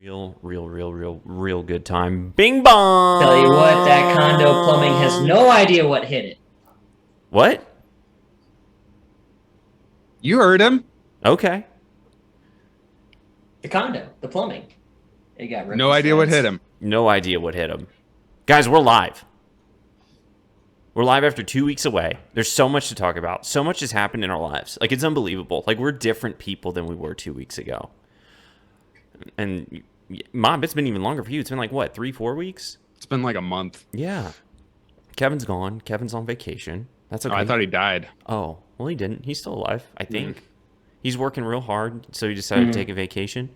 Real good time. Bing bong! Tell you what, that condo plumbing has no idea what hit it. What? You heard him. Okay. The condo, the plumbing. It got ripped. No idea what hit him. No idea what hit him. Guys, we're live. We're live after 2 weeks away. There's so much to talk about. So much has happened in our lives. Like, it's unbelievable. Like, we're different people than we were 2 weeks ago. And, Mom, it's been even longer for you. It's been like, what, 3-4 weeks? It's been like a month. Yeah. Kevin's gone. Kevin's on vacation. That's okay. Oh, I thought he died. Oh, well, he didn't. He's still alive, I think. He's working real hard, so he decided to take a vacation.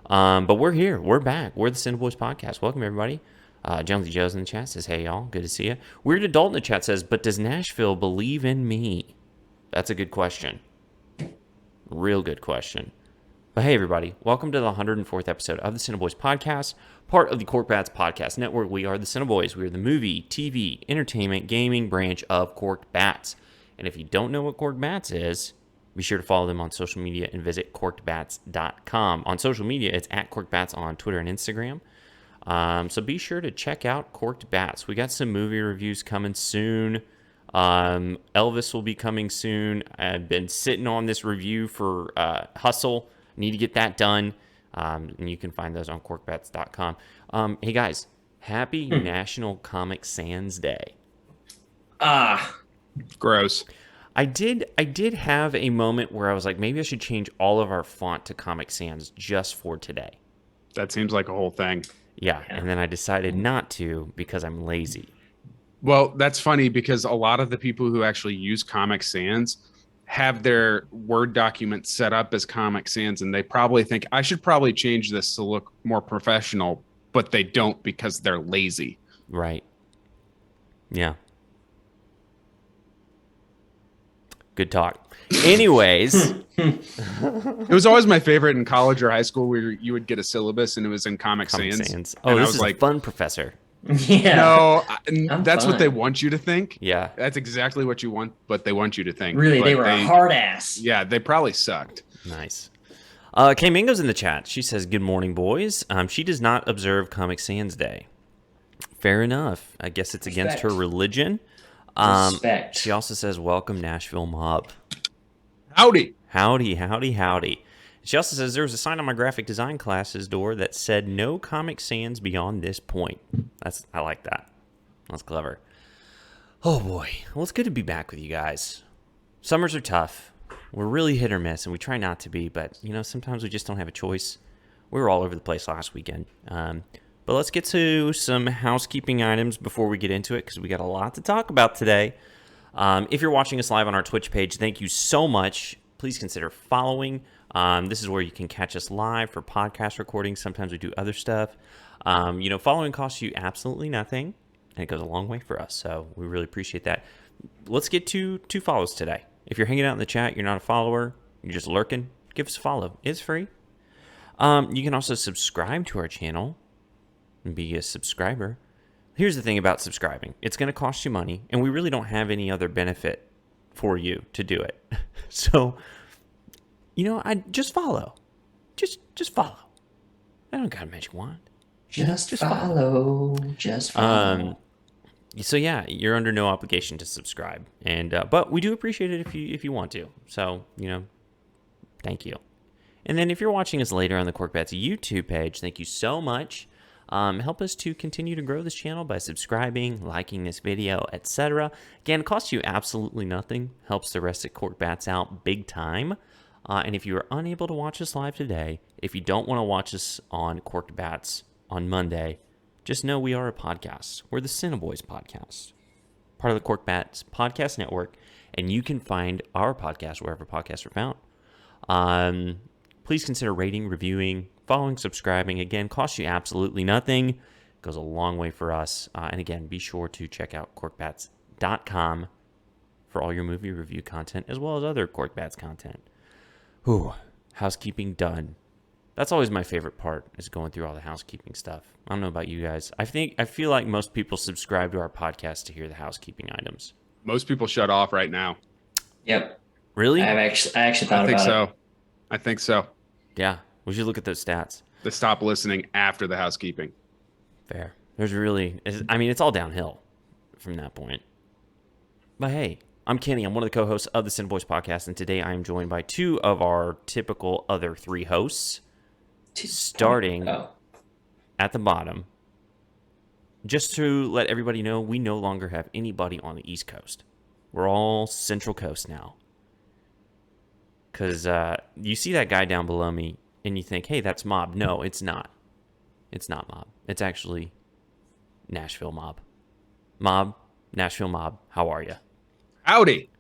But we're here. We're back. We're the CineBoiz podcast. Welcome, everybody. Jonesy Joe's in the chat says, hey, y'all. Good to see you. Weird Adult in the chat says, but does Nashville believe in me? That's a good question. Real good question. But hey, everybody. Welcome to the 104th episode of the CineBoiz podcast, part of the Cork Bats podcast network. We are the CineBoiz. We are the movie, TV, entertainment, gaming branch of Cork Bats. And if you don't know what Cork Bats is, be sure to follow them on social media and visit corkedbats.com. On social media, it's at corkedbats on Twitter and Instagram. So be sure to check out Corked Bats. We got some movie reviews coming soon. Elvis will be coming soon. I've been sitting on this review for Hustle. Need to get that done. And you can find those on corkedbats.com. Hey, guys. Happy National Comic Sans Day. Gross. I did have a moment where I was like, maybe I should change all of our font to Comic Sans just for today. That seems like a whole thing. Yeah, and then I decided not to because I'm lazy. Well, that's funny because a lot of the people who actually use Comic Sans have their Word document set up as Comic Sans, and they probably think, I should probably change this to look more professional, but they don't because they're lazy. Right. Yeah. Good talk. Anyways. It was always my favorite in college or high school where you would get a syllabus and it was in Comic Sans. Oh, this is like fun, professor. Yeah. No, that's fun. what they want you to think. Yeah. That's exactly what you want, but they want you to think. Really, but they were a hard ass. Yeah, they probably sucked. Nice. Kay Mingo's in the chat. She says, good morning, boys. She does not observe Comic Sans Day. Fair enough. I guess it's against her religion. Respect. She also says, welcome, Nashville Mob. Howdy. Howdy. She also says, there was a sign on my graphic design class's door that said, no Comic Sans beyond this point. I like that. That's clever. Oh, boy. Well, it's good to be back with you guys. Summers are tough. We're really hit or miss, and we try not to be, but, sometimes we just don't have a choice. We were all over the place last weekend. But let's get to some housekeeping items before we get into it, because we got a lot to talk about today. If you're watching us live on our Twitch page, thank you so much. Please consider following. This is where you can catch us live for podcast recordings. Sometimes we do other stuff. Following costs you absolutely nothing, and it goes a long way for us, so we really appreciate that. Let's get to 2 follows today. If you're hanging out in the chat, you're not a follower, you're just lurking, give us a follow. It's free. You can also subscribe to our channel and be a subscriber. Here's the thing about subscribing. It's going to cost you money, and we really don't have any other benefit for you to do it. So, I just follow. Just follow. I don't got a magic wand. Just follow. Just follow. So yeah, you're under no obligation to subscribe, and but we do appreciate it if you want to. So thank you. And then if you're watching us later on the Cork Bats YouTube page, thank you so much. Help us to continue to grow this channel by subscribing, liking this video, etc. Again, it costs you absolutely nothing. Helps the rest of Cork Bats out big time. And if you are unable to watch us live today, if you don't want to watch us on Cork Bats on Monday, just know we are a podcast. We're the CineBoiz podcast, part of the Cork Bats podcast network, and you can find our podcast wherever podcasts are found. Please consider rating, reviewing, following, subscribing. Again, costs you absolutely nothing. Goes a long way for us. And again, be sure to check out corkedbats.com for all your movie review content, as well as other Cork Bats content. Whew, housekeeping done. That's always my favorite part, is going through all the housekeeping stuff. I don't know about you guys. I feel like most people subscribe to our podcast to hear the housekeeping items. Most people shut off right now. Yep. Really? I actually thought about it. I think so. Yeah, we should look at those stats. They stop listening after the housekeeping. Fair. It's all downhill from that point. But hey, I'm Kenny. I'm one of the co-hosts of the CineBoiz podcast, and today I am joined by two of our typical other three hosts, starting at the bottom. Just to let everybody know, we no longer have anybody on the East Coast. We're all Central Coast now. Because you see that guy down below me, and you think, hey, that's Mob. No, it's not. It's not Mob. It's actually Nashville Mob. Mob, Nashville Mob, how are you? Howdy.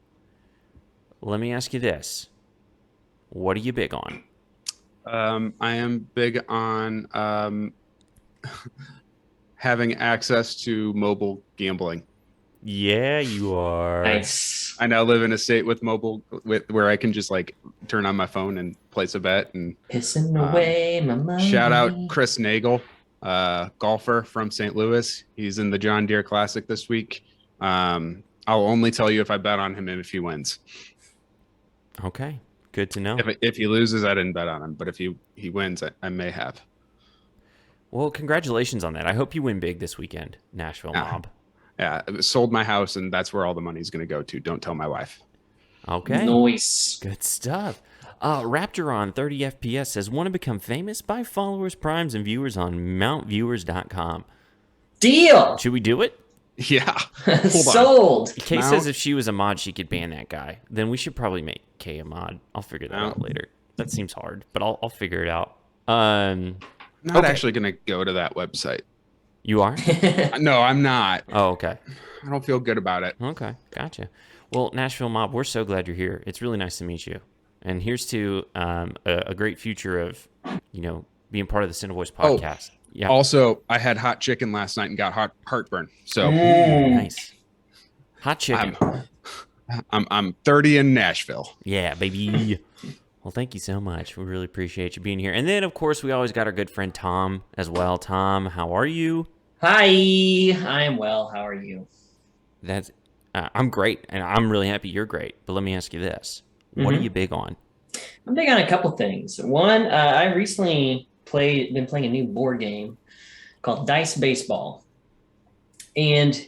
Let me ask you this. What are you big on? I am big on having access to mobile gambling. Yeah, you are. Nice. I now live in a state with where I can just like turn on my phone and place a bet. And Pissing away my money. shout out Chris Nagel, golfer from St. Louis. He's in the John Deere Classic this week. I'll only tell you if I bet on him and if he wins. Okay, good to know. If he loses, I didn't bet on him. But if he wins, I may have. Well, congratulations on that. I hope you win big this weekend, Nashville Mob. Yeah, sold my house, and that's where all the money's going to go to. Don't tell my wife. Okay. Nice. Good stuff. Raptor on 30 FPS says, want to become famous? Buy followers, primes, and viewers on mountviewers.com. Deal. Should we do it? Yeah. Sold. Kay says if she was a mod, she could ban that guy. Then we should probably make Kay a mod. I'll figure that out later. That seems hard, but I'll figure it out. Not actually going to go to that website. You are? No, I'm not. Oh, okay. I don't feel good about it. Okay, gotcha. Well, Nashville Mob, we're so glad you're here. It's really nice to meet you. And here's to a great future of, being part of the CineBoiz podcast. Yeah. Also, I had hot chicken last night and got heartburn. So Nice. Hot chicken. I'm 30 in Nashville. Yeah, baby. Well, thank you so much. We really appreciate you being here. And then, of course, we always got our good friend Tom as well. Tom, how are you? Hi. I am well. How are you? I'm great, and I'm really happy you're great. But let me ask you this. What are you big on? I'm big on a couple things. One, I recently been playing a new board game called Dice Baseball. And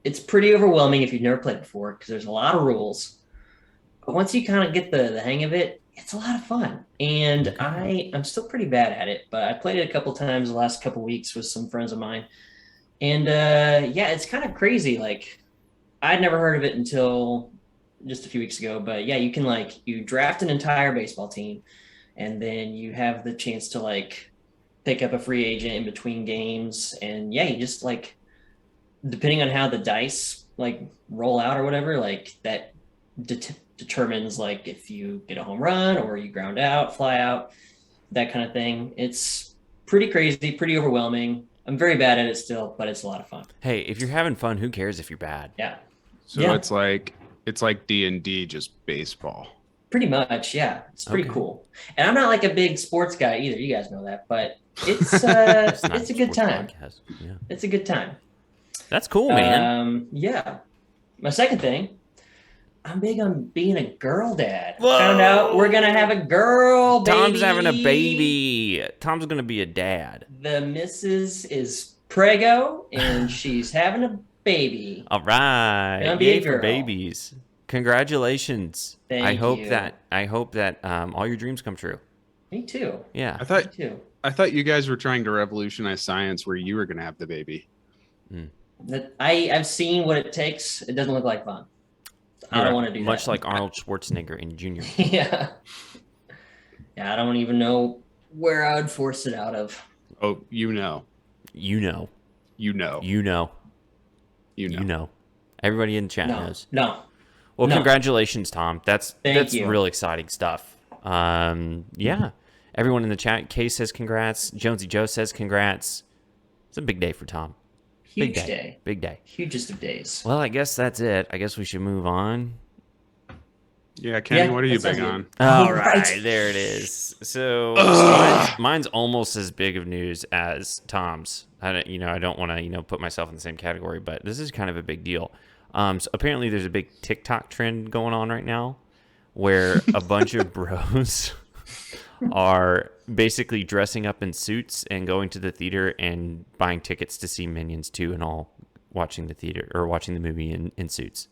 it's pretty overwhelming if you've never played before because there's a lot of rules. But once you kind of get the hang of it, it's a lot of fun. And I'm still pretty bad at it, but I played it a couple times the last couple weeks with some friends of mine. And it's kind of crazy. Like, I'd never heard of it until just a few weeks ago. But yeah, you can you draft an entire baseball team, and then you have the chance to pick up a free agent in between games. And yeah, you just depending on how the dice roll out or whatever, that determines if you get a home run or you ground out, fly out, that kind of thing. It's pretty crazy, pretty overwhelming. I'm very bad at it still, but it's a lot of fun. Hey, if you're having fun, who cares if you're bad? Yeah. So it's like D&D, just baseball. Pretty much, yeah. It's pretty cool. And I'm not a big sports guy either. You guys know that, but it's it's a good time. Yeah. It's a good time. That's cool, man. Yeah. My second thing, I'm big on being a girl dad. Whoa! Found out we're gonna have a girl baby. Tom's having a baby. Tom's gonna be a dad. The missus is prego, and she's having a baby. All right. Gonna be Yay a girl. for babies. Congratulations. Thank I hope you. that all your dreams come true. Me too. Yeah. I thought Me too. you guys were trying to revolutionize science where you were going to have the baby. I've seen what it takes. It doesn't look like fun. I don't want to do that. Much like Arnold Schwarzenegger in Junior. Yeah. Yeah, I don't even know where I would force it out of. Oh, you know. Everybody in the chat No. knows. No. Well, No. Congratulations, Tom. That's you. real exciting stuff. Yeah. Everyone in the chat, Kay says congrats. Jonesy Joe says congrats. It's a big day for Tom. Huge day. Big day. Hugest of days. Well, I guess that's it. I guess we should move on. Yeah, Kenny, Yeah, what are you that big sounds on? All Right. right, there it is. So mine's almost as big of news as Tom's. I don't want to put myself in the same category, but this is kind of a big deal. So apparently there's a big TikTok trend going on right now where a bunch of bros are basically dressing up in suits and going to the theater and buying tickets to see Minions 2 and all watching the theater or watching the movie in suits.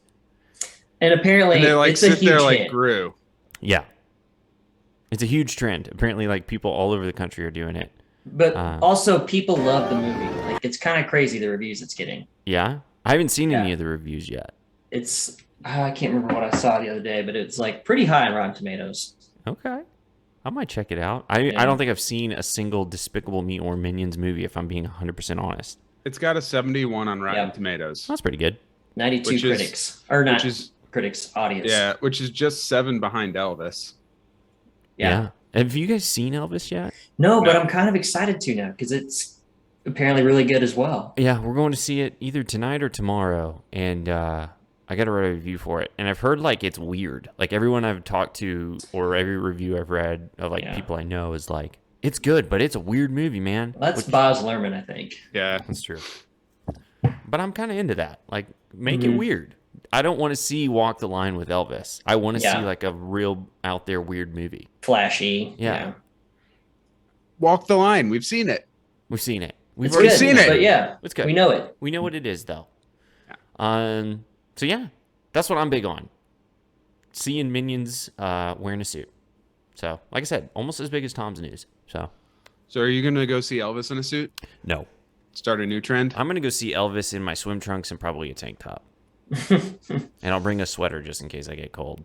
And apparently, And they like it's a sit huge there like hit. Gru. Yeah. It's a huge trend. Apparently, like, people all over the country are doing it. But also, people love the movie. Like, it's kind of crazy the reviews it's getting. Yeah? I haven't seen any of the reviews yet. It's I can't remember what I saw the other day, but it's like pretty high on Rotten Tomatoes. Okay. I might check it out. I don't think I've seen a single Despicable Me or Minions movie, if I'm being 100% honest. It's got a 71 on Rotten Tomatoes. That's pretty good. 92 critics. Or not critics, audience. Yeah, which is just 7 behind Elvis. Yeah. Have you guys seen Elvis yet? No, but I'm kind of excited to now because it's apparently really good as well. Yeah, we're going to see it either tonight or tomorrow, and I got to write a review for it. And I've heard like it's weird. Like everyone I've talked to or every review I've read of like people I know is like, it's good, but it's a weird movie, man. That's Baz Luhrmann, I think. Yeah, that's true. But I'm kind of into that. Like, make it weird. I don't want to see Walk the Line with Elvis. I want to see like a real out there weird movie. Flashy. Yeah. Walk the Line. We've seen it. We've seen it. We've already seen it. But yeah, it's good. We know it. We know what it is, though. Yeah. So yeah, that's what I'm big on. Seeing Minions wearing a suit. So, like I said, almost as big as Tom's news. So are you gonna go see Elvis in a suit? No. Start a new trend? I'm gonna go see Elvis in my swim trunks and probably a tank top. And I'll bring a sweater just in case I get cold.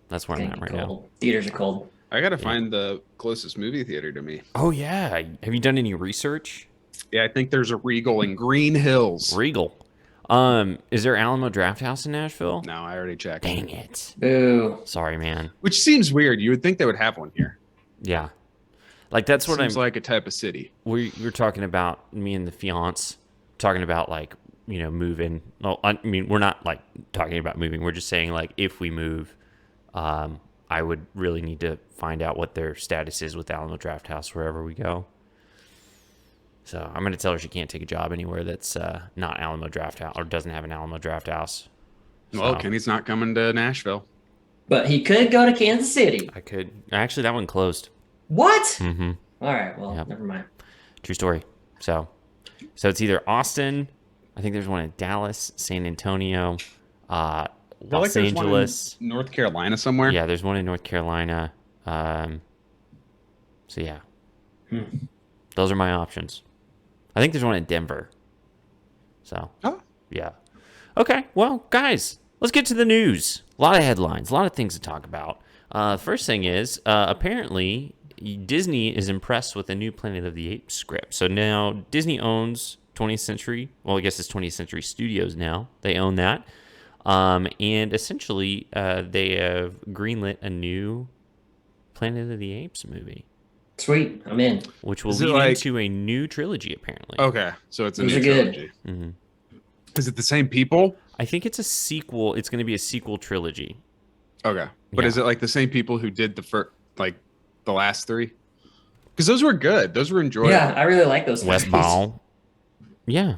That's where I'm at right now. Theaters are cold. I gotta find the closest movie theater to me. Oh yeah. Have you done any research? Yeah, I think there's a Regal in Green Hills. Regal. Is there Alamo Drafthouse in Nashville? No, I already checked. Dang it. Boo. Sorry, man. Which seems weird. You would think they would have one here. Yeah. Like that's what seems like a type of city. We're talking about, me and the fiance talking about like, moving. Well, I mean, we're not like talking about moving. We're just saying like if we move, I would really need to find out what their status is with Alamo Drafthouse wherever we go. So I'm going to tell her she can't take a job anywhere that's not Alamo Drafthouse or doesn't have an Alamo Drafthouse. Well, Kenny's not coming to Nashville. But he could go to Kansas City. I could. Actually, that one closed. What? Mm-hmm. All right. Well, never mind. True story. So it's either Austin. I think there's one in Dallas, San Antonio, Los Angeles, one in North Carolina somewhere. Yeah, there's one in North Carolina. So yeah, those are my options. I think there's one in Denver. So yeah. Okay, well, guys, let's get to the news. A lot of headlines, a lot of things to talk about. First thing is, apparently, Disney is impressed with the new Planet of the Apes script. So now Disney owns 20th Century. Well, I guess it's 20th Century Studios now. They own that. And essentially, they have greenlit a new Planet of the Apes movie. Sweet, I'm in. Which will lead into a new trilogy, apparently. Okay, so it's a Those new are good. trilogy. Mm-hmm. Is it the same people? I think it's a sequel. It's going to be a sequel trilogy. Okay, but is it like the same people who did the last 3? Because those were good. Those were enjoyable. Yeah, I really like those. West Ball. Yeah.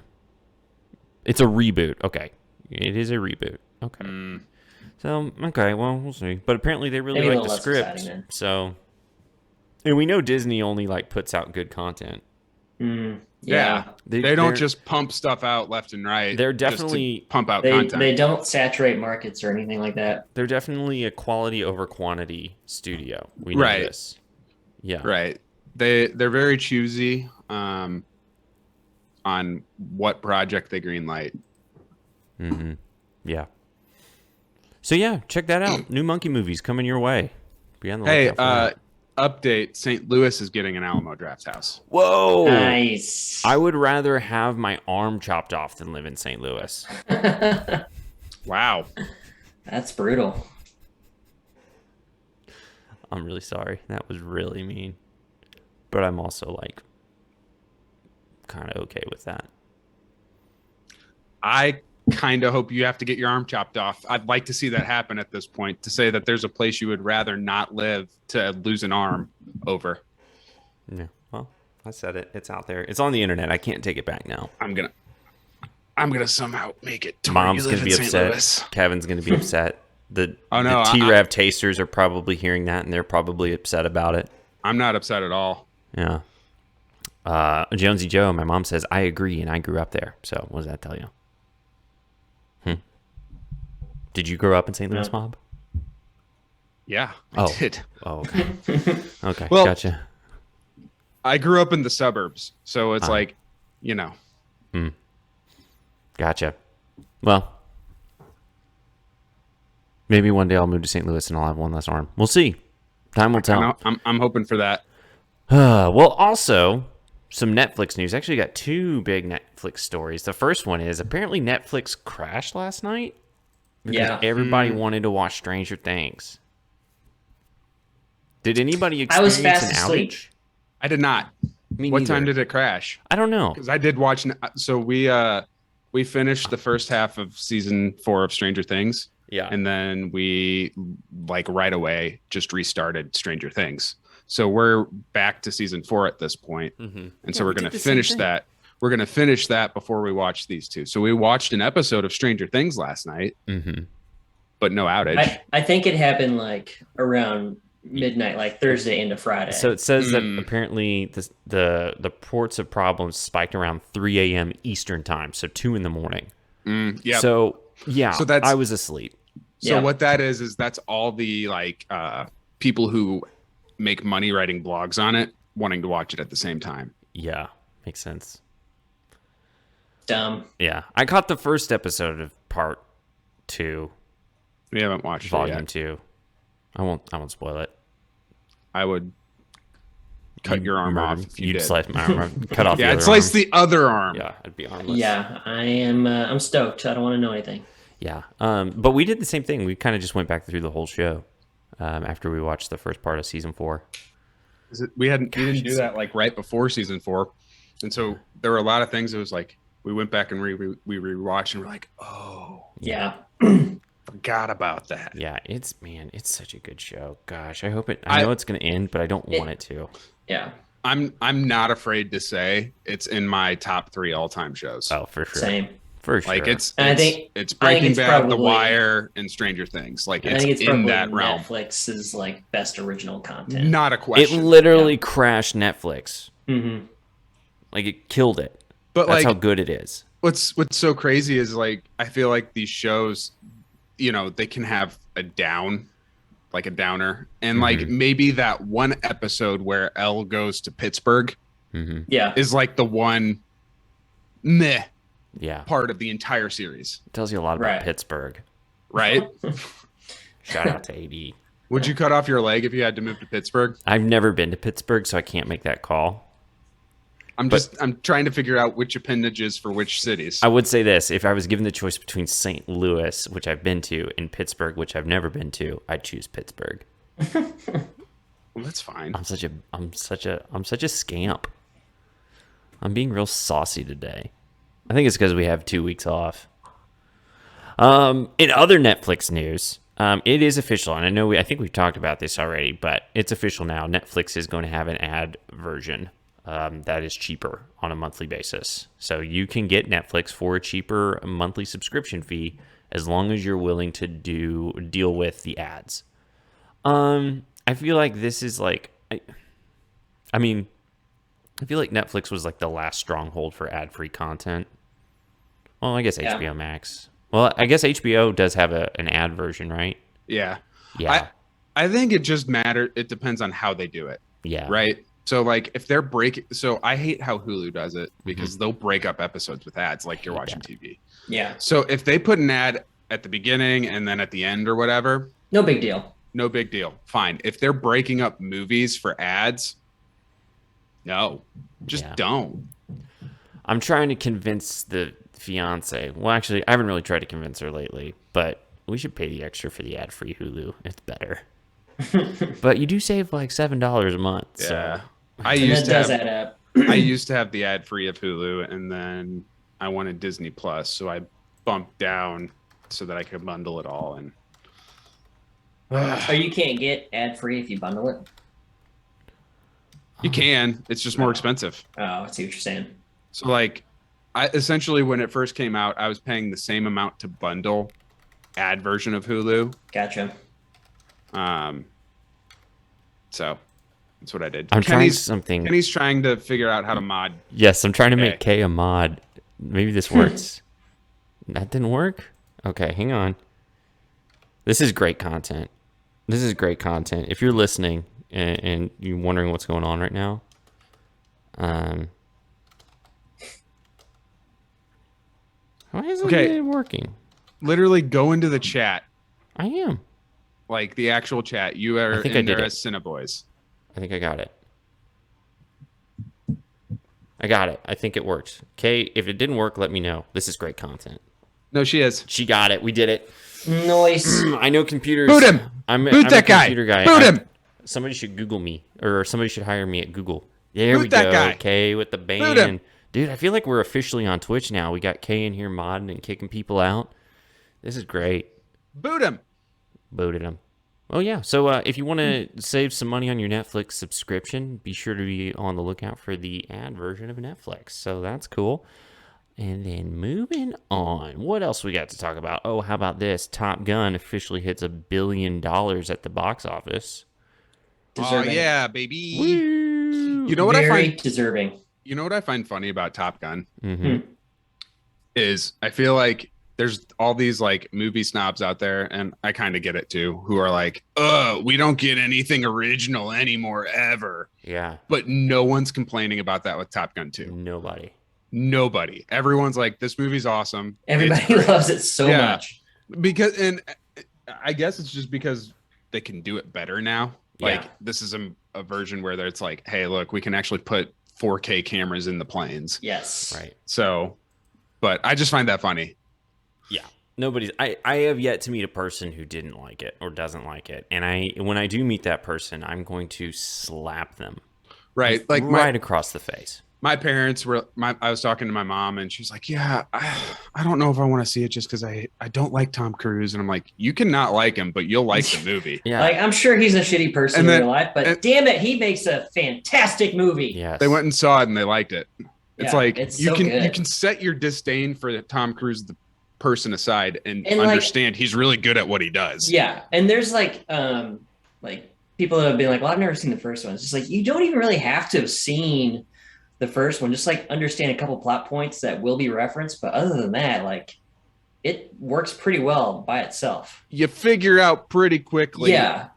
It's a reboot. Okay. It is a reboot. Okay. So, okay, well, we'll see. But apparently they really like the script. So, and we know Disney only like puts out good content. Yeah. They don't just pump stuff out left and right. They're definitely pump out content. They don't saturate markets or anything like that. They're definitely a quality over quantity studio. We know this. Yeah. Right. They're very choosy on what project they greenlight. Mm-hmm. Yeah. So yeah, check that out. New Monkey movies coming your way. Be on the lookout for that. Update: St. Louis is getting an Alamo Drafthouse. Whoa! Nice. I would rather have my arm chopped off than live in St. Louis. Wow, that's brutal. I'm really sorry. That was really mean. But I'm also like kind of okay with that. I kind of hope you have to get your arm chopped off. I'd like to see that happen at this point, to say that there's a place you would rather not live to lose an arm over. Yeah, well, I said it. It's out there. It's on the internet. I can't take it back now. I'm gonna somehow make it. Mom's gonna be upset. Kevin's gonna be upset. The T-Rav tasters are probably hearing that, and they're probably upset about it. I'm not upset at all. Yeah. Jonesy Joe, my mom says, I agree, and I grew up there. So what does that tell you? Did you grow up in St. Louis, No. Mob? Yeah, I did. Oh, okay. Okay, Well, gotcha. I grew up in the suburbs, so it's like, you know. Gotcha. Well, maybe one day I'll move to St. Louis and I'll have one less arm. We'll see. Time will tell. I'm hoping for that. Well, also, some Netflix news. Actually, got two big Netflix stories. The first one is apparently Netflix crashed last night because everybody wanted to watch Stranger Things. Did anybody experience fast an asleep. outage? I did not. Me What neither. time did it crash? I don't know. Because I did watch. So we finished the first half of season 4 of Stranger Things. Yeah. And then we like right away just restarted Stranger Things. So we're back to season 4 at this point. And so we're going to finish that. We're going to finish that before we watch these two. So we watched an episode of Stranger Things last night, but no outage. I think it happened like around midnight, like Thursday into Friday. So it says that apparently the ports of problems spiked around 3 a.m. Eastern time, so 2 in the morning. Yeah. So yeah, So that's- I was asleep. So what that is that's all the like people who make money writing blogs on it wanting to watch it at the same time. Yeah, makes sense. Dumb. Yeah, I caught the first episode of part 2, We haven't watched it volume yet. 2. I won't spoil it. I would cut your arm off if you You'd did. slice my arm off, cut off. Yeah, the I'd other slice arm. the other arm. Yeah, I'd be armless. Yeah, I am. I'm stoked. I don't want to know anything. Yeah. But we did the same thing. We kind of just went back through the whole show after we watched the first part of season 4. We didn't do that like right before season 4, and so there were a lot of things. It was like we went back and we rewatched and we're like, oh, Yeah. forgot about that. Yeah, it's such a good show. Gosh, I hope it. I know it's going to end, but I don't want it to. Yeah. I'm not afraid to say it's in my top 3 all-time shows. Oh, for sure. Same. For sure. Like it's And I think Breaking it's Bad, The probably- Wire, and Stranger Things. Like I it's think it's in probably that realm. Netflix's like best original content. Not a It question. literally crashed Netflix. Mm-hmm. Like it killed it. But That's like how good it is. what's so crazy is like I feel like these shows, you know, they can have a down, like a downer, and like maybe that one episode where Elle goes to Pittsburgh Yeah. is like the one meh Yeah. part of the entire series, It tells you a lot about Right. Pittsburgh. right? Shout out to AD. Would you cut off your leg if you had to move to Pittsburgh? I've never been to Pittsburgh, so I can't make that call. I'm trying to figure out which appendages for which cities. I would say this: if I was given the choice between St. Louis, which I've been to, and Pittsburgh, which I've never been to, I'd choose Pittsburgh. Well, that's fine. I'm such a scamp. I'm being real saucy today. I think it's because we have 2 weeks off. In other Netflix news, it is official, and I think we've talked about this already, but it's official now. Netflix is going to have an ad version that is cheaper on a monthly basis. So you can get Netflix for a cheaper monthly subscription fee as long as you're willing to deal with the ads. I feel like this is like, I mean, I feel like Netflix was like the last stronghold for ad-free content. Well, I guess Yeah. HBO Max. Well, I guess HBO does have an ad version, right? Yeah. Yeah. I think it just matters. It depends on how they do it. Yeah. Right. So like if they're breaking, so I hate how Hulu does it because they'll break up episodes with ads like you're watching TV. Yeah. So if they put an ad at the beginning and then at the end or whatever, No big deal. no big deal. Fine. If they're breaking up movies for ads, no, just Yeah. don't. I'm trying to convince the fiance. Well, actually, I haven't really tried to convince her lately, but we should pay the extra for the ad-free Hulu. It's better. But you do save like $7 a month. Yeah. So. I And used that to does have, add up. I used to have the ad free of Hulu, and then I wanted Disney Plus, so I bumped down so that I could bundle it all. And Oh, you can't get ad free if you bundle it. you can, it's just more expensive. Oh, I see what you're saying. So like, I essentially when it first came out, I was paying the same amount to bundle ad version of Hulu. Gotcha. So That's what I did. I'm trying something. Kenny's trying to figure out how to mod. Yes, I'm trying to make Kay a mod. Maybe this works. That didn't work? Okay, hang on. This is great content. If you're listening and you're wondering what's going on right now, why isn't it working? Literally go into the chat. I am. Like the actual chat. You are in there as CineBoiz. I think I got it. I think it worked. Kay, if it didn't work, let me know. This is great content. No, she is. She got it. We did it. Nice. I know computers. Boot him. I'm that a computer guy. Boot him. Somebody should Google me, or somebody should hire me at Google. There we that go. guy. Kay with the band. Boot him. Dude, I feel like we're officially on Twitch now. We got Kay in here modding and kicking people out. This is great. Boot him. Booted him. Oh, yeah. So if you want to save some money on your Netflix subscription, be sure to be on the lookout for the ad version of Netflix. So that's cool. And then moving on. What else we got to talk about? Oh, how about this? Top Gun officially hits $1 billion at the box office. Deserving. Oh, yeah, baby. Woo! You know what Very I find deserving. You know what I find funny about Top Gun Mm-hmm. is I feel like there's all these like movie snobs out there, and I kind of get it too, who are like, we don't get anything original anymore ever. Yeah. But no one's complaining about that with Top Gun 2. Nobody. Everyone's like, this movie's awesome. Everybody loves it so much. Because, and I guess it's just because they can do it better now. Like this is a version where it's like, hey, look, we can actually put 4K cameras in the planes. Yes. Right. So, but I just find that funny. Yeah. I have yet to meet a person who didn't like it or doesn't like it. And when I do meet that person, I'm going to slap them. Right. Like right across the face. My parents were, I was talking to my mom and she was like, yeah, I don't know if I want to see it just because I don't like Tom Cruise. And I'm like, you cannot like him, but you'll like the movie. Yeah. Like, I'm sure he's a shitty person in real life, but damn it, he makes a fantastic movie. Yes. They went and saw it and they liked it. It's like, you you can set your disdain for Tom Cruise, the person, aside and understand he's really good at what he does. Yeah. And there's like people that have been like, well, I've never seen the first one. It's just like, you don't even really have to have seen the first one, just like understand a couple plot points that will be referenced. But other than that, like it works pretty well by itself. You figure out pretty quickly that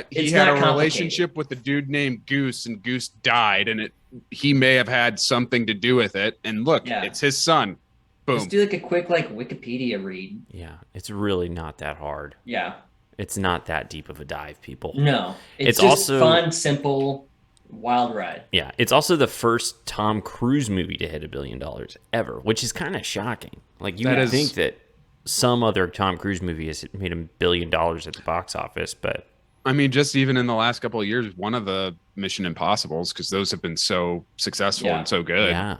he had a relationship with a dude named Goose and Goose died and he may have had something to do with it. And look, it's his son. Boom. Just do like a quick Wikipedia read. Yeah. It's really not that hard. Yeah. It's not that deep of a dive, people. No. It's just also fun, simple, wild ride. Yeah, it's also the first Tom Cruise movie to hit $1 billion ever, which is kind of shocking. Like you would think that some other Tom Cruise movie has made $1 billion at the box office, but I mean, just even in the last couple of years, one of the Mission Impossibles, because those have been so successful and so good. Yeah.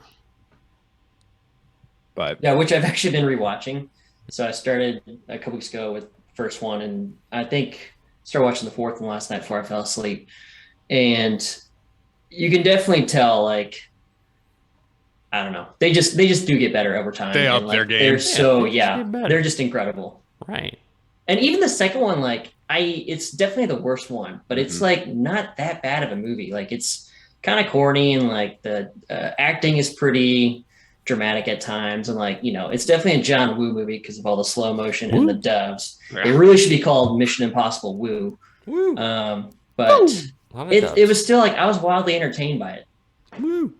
But which I've actually been rewatching. So I started a couple weeks ago with the first one, and I think started watching the fourth one last night before I fell asleep. And you can definitely tell, like, I don't know, they just do get better over time. They up their game. They're they're just incredible. Right. And even the second one, like, it's definitely the worst one, but it's like not that bad of a movie. Like, it's kind of corny, and like the acting is pretty dramatic at times, and like, it's definitely a John Woo movie because of all the slow motion and the doves. It really should be called Mission Impossible Woo. But it was still like, I was wildly entertained by it. Woo.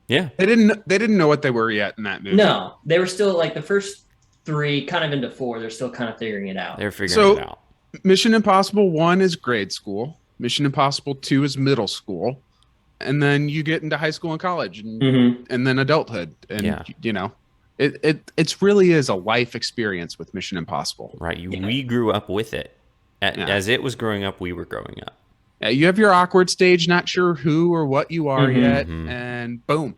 Yeah. They didn't know what they were yet in that movie. No, they were still like the first three, kind of into four. They're still kind of figuring it out. They're figuring it out. Mission Impossible 1 is grade school. Mission Impossible 2 is middle school. And then you get into high school and college and then adulthood. And, it really is a life experience with Mission Impossible. Right. We grew up with it. As it was growing up, we were growing up. You have your awkward stage, not sure who or what you are yet. And boom.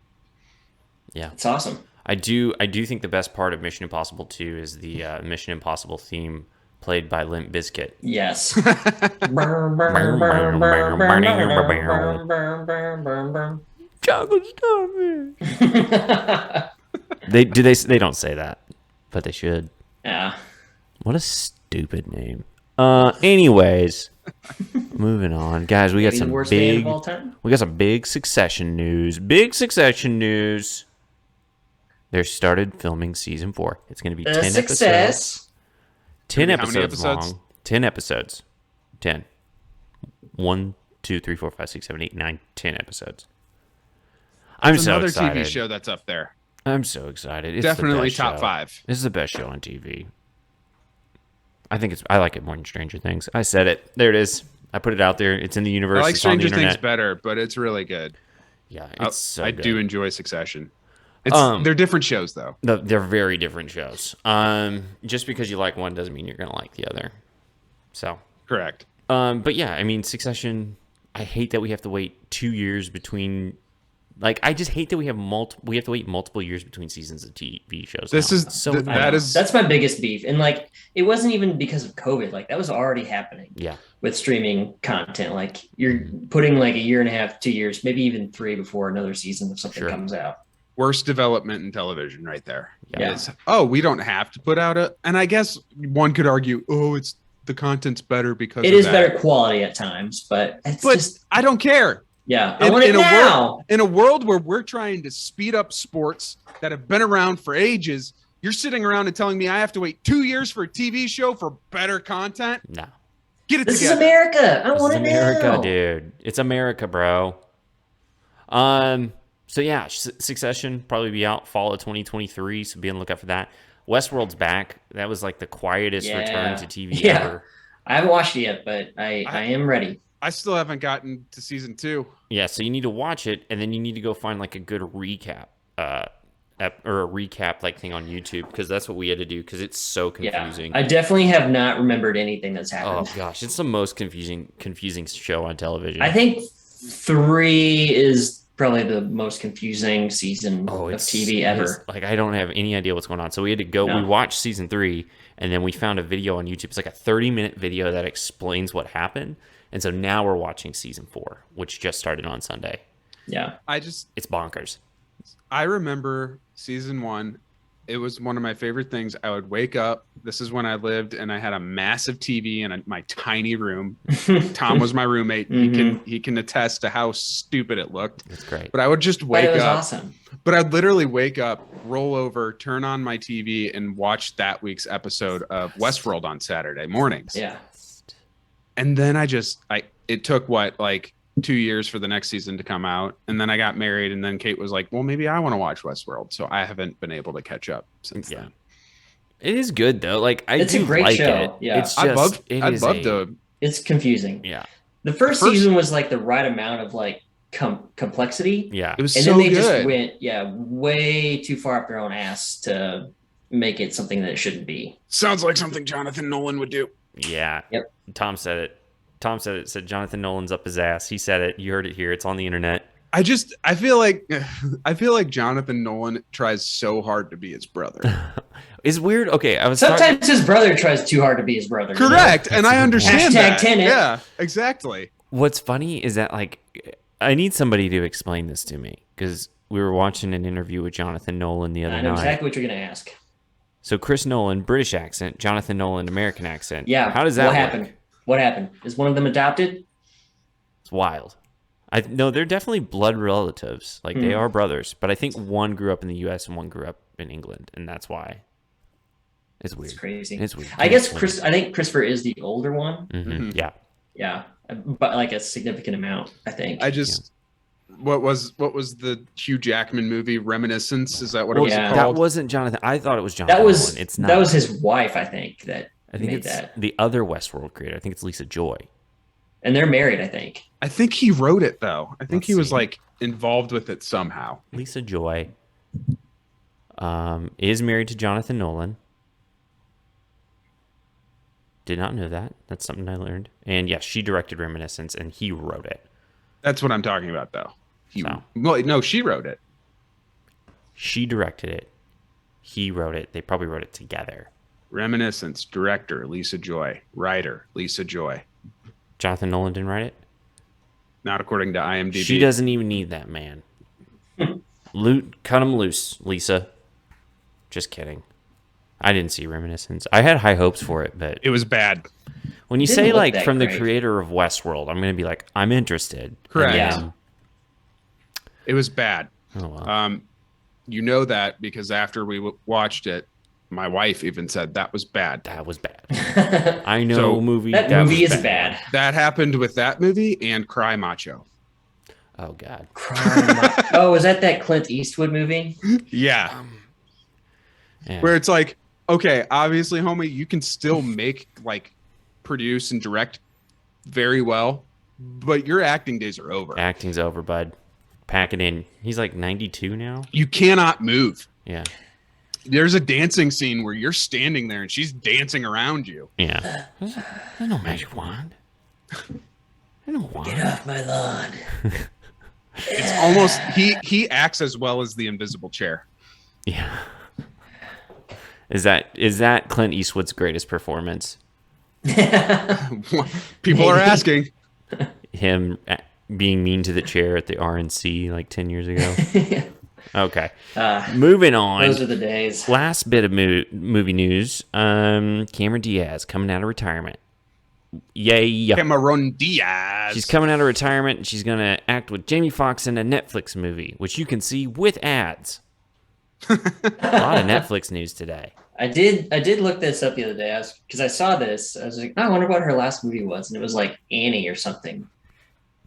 Yeah. It's awesome. I do think the best part of Mission Impossible 2 is the Mission Impossible theme played by Limp Bizkit. Yes. Chocolate Starfish. They don't say that, but they should. Yeah. What a stupid name. Anyways, moving on, guys. We got Maybe the some worst band big. of all time. We got some big Succession news. Big Succession news. They started filming season 4. It's going to be 10 episodes. Success. 10 Gonna be how many episodes episodes? long. 10 episodes. 10. 1, 2, 3, 4, 5, 6, 7, 8, 9, 10 episodes. I'm It's so another excited. TV show that's up there. I'm so excited. It's the Definitely best top show. 5. This is the best show on TV. I like it more than Stranger Things. I said it. There it is. I put it out there. It's in the universe. I like it's on the Stranger Things internet. better, but it's really good. Yeah, it's so I good. do enjoy Succession. They're different shows, though. They're very different shows. Just because you like one doesn't mean you're gonna like the other. So, Correct. but yeah, I mean, Succession. I hate that we have to wait 2 years between. Like, I just hate that we have to wait multiple years between seasons of TV shows. This now. is It's so th- annoying. that is That's my biggest beef. And like it wasn't even because of COVID. Like that was already happening yeah. with streaming content. Like you're putting like a year and a half, 2 years, maybe even 3 before another season of something Sure. comes out. worst development in television right there. Yeah. It's, we don't have to put out and I guess one could argue, it's the content's better because It of is that. better quality at times, but it's just I don't care. yeah. I want it now. In a world where we're trying to speed up sports that have been around for ages, you're sitting around and telling me I have to wait 2 years for a TV show for better content? No. Get it This is together. America. I This want is it America, now. dude. It's America, bro. So yeah, Succession probably be out fall of 2023. So be on the lookout for that. Westworld's back. That was like the quietest return to TV Yeah. ever. I haven't watched it yet, but I am ready. I still haven't gotten to season 2. Yeah, so you need to watch it, and then you need to go find like a good recap, or a recap like thing on YouTube, because that's what we had to do because it's so confusing. Yeah, I definitely have not remembered anything that's Oh happened. gosh, it's the most confusing show on television. I think 3 is probably the most confusing season of TV ever. Like I don't have any idea what's going on. So we had to go. No. We watched season 3, and then we found a video on YouTube. It's like a 30-minute video that explains what happened. And so now we're watching season 4, which just started on Sunday. Yeah. It's bonkers. I remember season 1. It was one of my favorite things. I would wake up. This is when I lived, and I had a massive TV in my tiny room. Tom was my roommate. He can attest to how stupid it looked. It's great. But I would just But wake it was up. awesome. But I'd literally wake up, roll over, turn on my TV, and watch that week's episode of Westworld on Saturday mornings. Yeah. And then it took 2 years for the next season to come out. And then I got married, and then Kate was like, well, maybe I want to watch Westworld. So I haven't been able to catch up since then. It is good though. Like It's do a great like show. it. Yeah. It's just, I'd love to. It's confusing. Yeah. The first season was like the right amount of like complexity. Yeah. It was And so then they good. just went, way too far up their own ass to make it something that it shouldn't be. Sounds like something Jonathan Nolan would do. Yeah. Yep. Tom said it. Said Jonathan Nolan's up his ass. He said it. You heard it here. It's on the internet. I feel like Jonathan Nolan tries so hard to be his brother. It's weird. Okay, Sometimes his brother tries too hard to be his brother. you know? Correct. And I understand Hashtag that. Tenet. Yeah, exactly. What's funny is that like I need somebody to explain this to me because we were watching an interview with Jonathan Nolan the other I know night. exactly what you're going to ask. So Chris Nolan, British accent, Jonathan Nolan, American accent. Yeah. How does that What work? happened? What happened? Is one of them adopted? It's wild. No, they're definitely blood relatives. Like they are brothers, but I think one grew up in the U.S. and one grew up in England, and that's why. It's weird. It's crazy. It's weird. I guess I think Christopher is the older one. Mm-hmm. Yeah. Yeah, but like a significant amount, I think. What was the Hugh Jackman movie Reminiscence? Is that what it Well, was yeah. that called? wasn't Jonathan. I thought it was Jonathan that was Nolan. It's not. that was his wife, I think. That I think made it's that, the other Westworld creator. I think it's Lisa Joy. and they're married, I think. I think he wrote it though. I think Let's he was see. like involved with it somehow. Lisa Joy is married to Jonathan Nolan. Did not know that. That's something I learned. And yes, she directed Reminiscence, and he wrote it. That's what I'm talking about though. So. Well, no, she wrote it. She directed it. He wrote it. They probably wrote it together. Reminiscence, director Lisa Joy, writer Lisa Joy. Jonathan Nolan didn't write it? Not according to IMDb. She doesn't even need that, man. Cut him loose, Lisa. Just kidding. I didn't see Reminiscence. I had high hopes for it, but It was bad. when you Didn't say look like that from the great. creator of Westworld, I'm gonna be like, I'm interested. Correct. And Yeah. then- It was bad. oh well. You know that because after we watched it, my wife even said that was bad. That was bad. that I know So, movie. movie was is bad. That happened with that movie and Cry Macho. Oh god. Oh, was that Clint Eastwood movie? Yeah. Yeah. Where it's like, okay, obviously, homie, you can still make, like, produce and direct very well, but your acting days are over. Acting's over, bud. Pack it in. He's like 92 now. You cannot move. Yeah. There's a dancing scene where you're standing there and she's dancing around you. Yeah. There's no magic wand. There's no wand. Get off my lawn. It's almost he acts as well as the invisible chair. Yeah. Is that Clint Eastwood's greatest performance? People are asking. Him being mean to the chair at the RNC like 10 years ago. Okay. Moving on. Those are the days. Last bit of movie news. Cameron Diaz coming out of retirement. Yay. Cameron Diaz. She's coming out of retirement and she's going to act with Jamie Foxx in a Netflix movie, which you can see with ads. A lot of Netflix news today. I did look this up the other day because I saw this. I was like, oh, I wonder what her last movie was, and it was like Annie or something.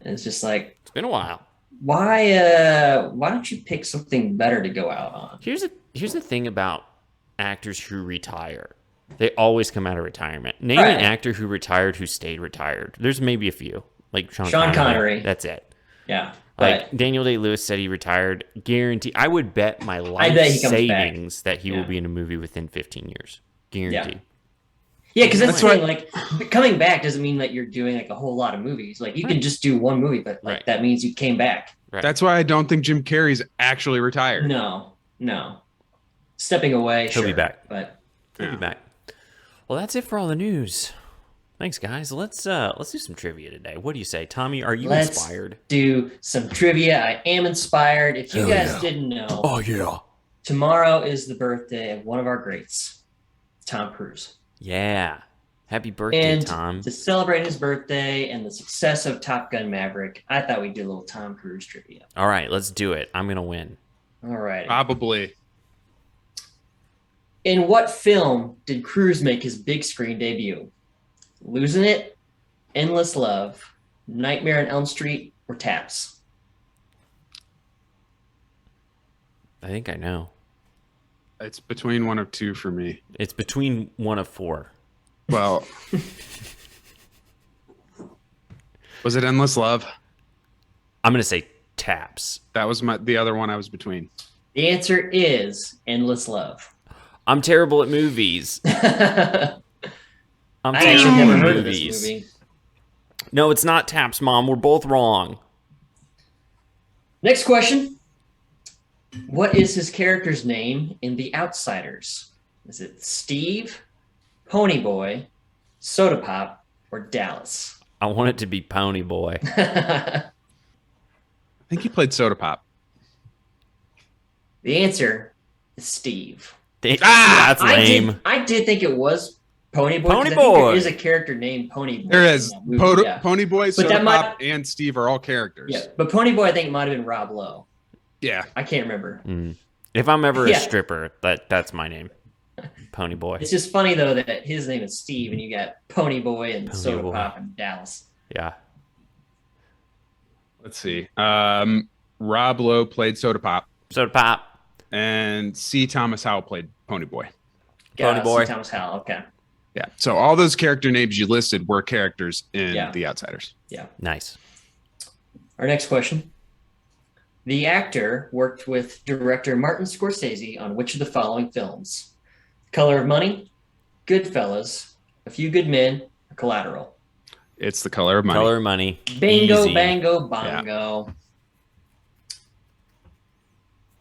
And it's just like, It's been a while. why don't you pick something better to go out on? Here's the thing about actors who retire. They always come out of retirement. Name Right. an actor who retired who stayed retired. There's maybe a few, like Sean Connery. That's it. Yeah, Like but Daniel Day-Lewis said he retired. Guarantee. I would bet my life bet he comes back. savings that he will Yeah. be in a movie within 15 years. Guarantee. yeah, because that's That's the thing. Like coming back doesn't mean that you're doing like a whole lot of movies. Like you can just do one movie, but like Right. that means you came back. That's why I don't think Jim Carrey's actually retired. No, stepping away. He'll be sure, back. but He'll be back. Well, that's it for all the news. Thanks, guys. Let's do some trivia today. What do you say, Tommy? Are you Let's inspired? do some trivia. I am inspired. If you Hell guys yeah. didn't know, Oh yeah. tomorrow is the birthday of one of our greats, Tom Cruise. Yeah. Happy birthday, And Tom. to celebrate his birthday and the success of Top Gun Maverick, I thought we'd do a little Tom Cruise trivia. All right, let's do it. I'm gonna win. All right. Probably. In what film did Cruise make his big screen debut? Losing It, Endless Love, Nightmare on Elm Street, or Taps? I think I know. It's between one of two for me. It's between one of four. Well, was it Endless Love? I'm gonna say Taps. That was the other one I was between. The answer is Endless Love. I'm terrible at movies. I I'm actually terrible never at heard of movies. this movie. No, it's not Taps, Mom. We're both wrong. Next question. What is his character's name in The Outsiders? Is it Steve, Ponyboy, Soda Pop, or Dallas? I want it to be Pony Boy. I think he played Soda Pop. The answer is Steve. That's lame. I did think it was Ponyboy. 'cause Pony I think Boy. There is a character named Ponyboy. There is. in that movie, yeah. Ponyboy, Soda that Pop, and Steve are all characters. Yeah, but Ponyboy I think might have been Rob Lowe. Yeah. I can't remember. If I'm ever Yeah. a stripper, that's my name. Pony Boy. It's just funny though that his name is Steve and you got Ponyboy and Pony Soda Boy. Pop and Dallas. Yeah. Let's see. Rob Lowe played Soda Pop, Soda Pop. and C. Thomas Howell played Ponyboy. Ponyboy. C. Thomas Howell. Okay. Yeah. So all those character names you listed were characters in Yeah. The Outsiders. Yeah. Nice. Our next question. The actor worked with director Martin Scorsese on which of the following films? Color of Money, Goodfellas, A Few Good Men, or Collateral? It's The Color of Money. Color of Money. Bingo, Easy. bango, bongo.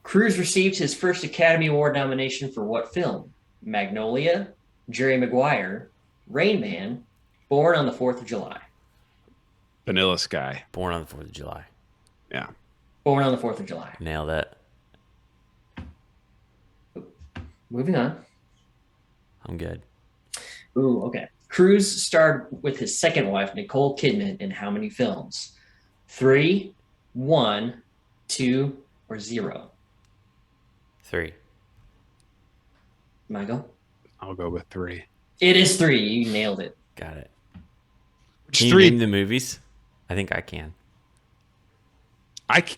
Cruise received his first Academy Award nomination for what film? Magnolia, Jerry Maguire, Rain Man, Born on the 4th of July. Vanilla Sky. Born on the 4th of July. Yeah. Born on the 4th of July. Nailed it. Moving on. I'm good. Ooh, okay. Cruise starred with his second wife, Nicole Kidman, in how many films? 3, 1, 2, or 0? 3. Michael? I'll go with 3. It is 3. You nailed it. Got it. Which Can you 3? name the movies? I think I can.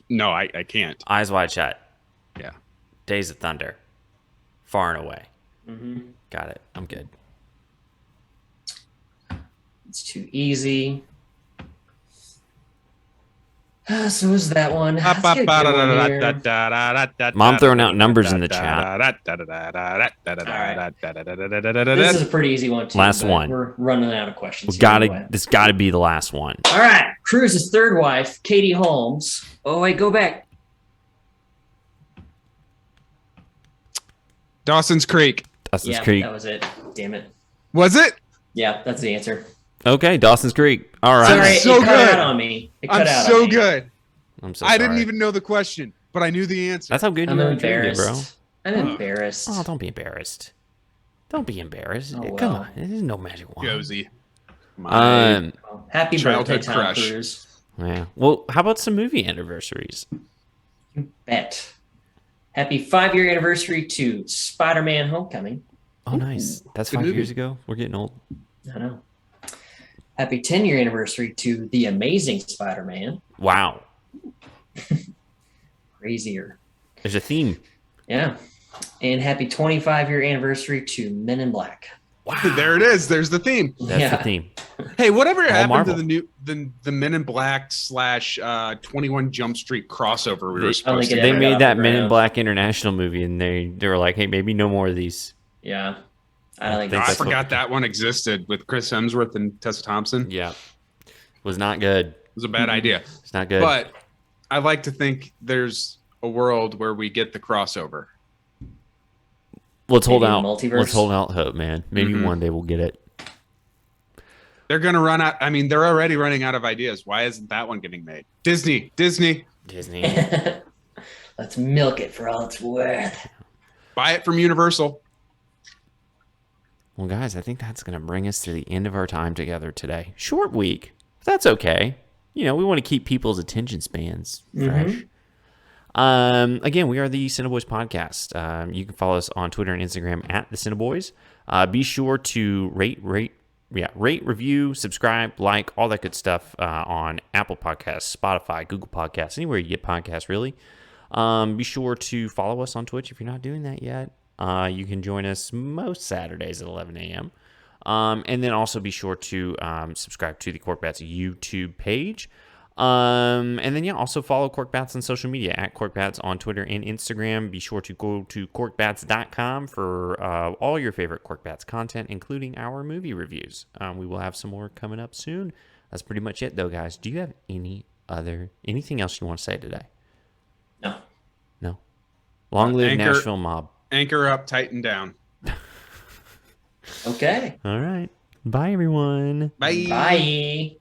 No, I can't. Eyes Wide Shut. Yeah. Days of Thunder. Far and Away. Mm-hmm. Got it. I'm good. It's too easy. So is that one. Let's get a good one here. Mom throwing out numbers in the chat. This is a pretty easy one too. Last but one. We're running out of questions. This got to be the last one. All right. Cruise's third wife, Katie Holmes. Oh wait, go back. Dawson's Creek. Dawson's Creek. That was it. Damn it. Was it? Yeah, that's the answer. Okay, Dawson's Creek. All right. Sorry, so it cut good. out on me. I'm so good. I'm so I didn't sorry. even know the question, but I knew the answer. That's how good I'm you are at trivia, embarrassed. bro. I'm embarrassed. Oh, don't be embarrassed. Don't be embarrassed. Oh, Come well. on. There's no magic wand. Josie. My Well, happy childhood birthday, Tom crush. Cruise. Yeah. Well, how about some movie anniversaries? You bet. Happy 5-year anniversary to Spider-Man: Homecoming. Oh, nice. That's Good 5 movie. years ago. We're getting old. I know. Happy 10-year anniversary to The Amazing Spider-Man. Wow. Crazier. There's a theme. Yeah. And happy 25-year anniversary to Men in Black. Wow. There it is. There's the theme. That's Yeah. the theme. Hey, whatever happened Marvel. to the Men in Black / 21 Jump Street crossover we They- were supposed it to They ever do? got made off that the Men in ground. Black International movie, and they were like, hey, maybe no more of these. Yeah. I don't think think I that's what- forgot that one existed with Chris Hemsworth and Tessa Thompson. It Yeah. Was not good. was a bad idea. It's not good. But I like to think there's a world where we get the crossover. Let's hold Maybe out. multiverse? Let's hold out hope, man. Maybe Mhm. one day we'll get it. They're going to run out. I mean, they're already running out of ideas. Why isn't that one getting made? Disney. Disney. Let's milk it for all it's worth. Buy it from Universal. Well, guys, I think that's going to bring us to the end of our time together today. Short week. But that's okay. You know, we want to keep people's attention spans fresh. Again, we are the CineBoiz podcast. You can follow us on Twitter and Instagram at the CineBoiz. Be sure to rate, review, subscribe, like, all that good stuff on Apple Podcasts, Spotify, Google Podcasts, anywhere you get podcasts, really. Be sure to follow us on Twitch if you're not doing that yet. You can join us most Saturdays at 11 a.m. And then also be sure to subscribe to the Corkbats YouTube page. And then, also follow Corkbats on social media at Corkbats on Twitter and Instagram. Be sure to go to corkbats.com for all your favorite Corkbats content, including our movie reviews. We will have some more coming up soon. That's pretty much it, though, guys. Do you have anything else you want to say today? No. No. Long live Anchor- Nashville Mob. Anchor up, tighten down. Okay. All right. Bye, everyone. Bye. Bye.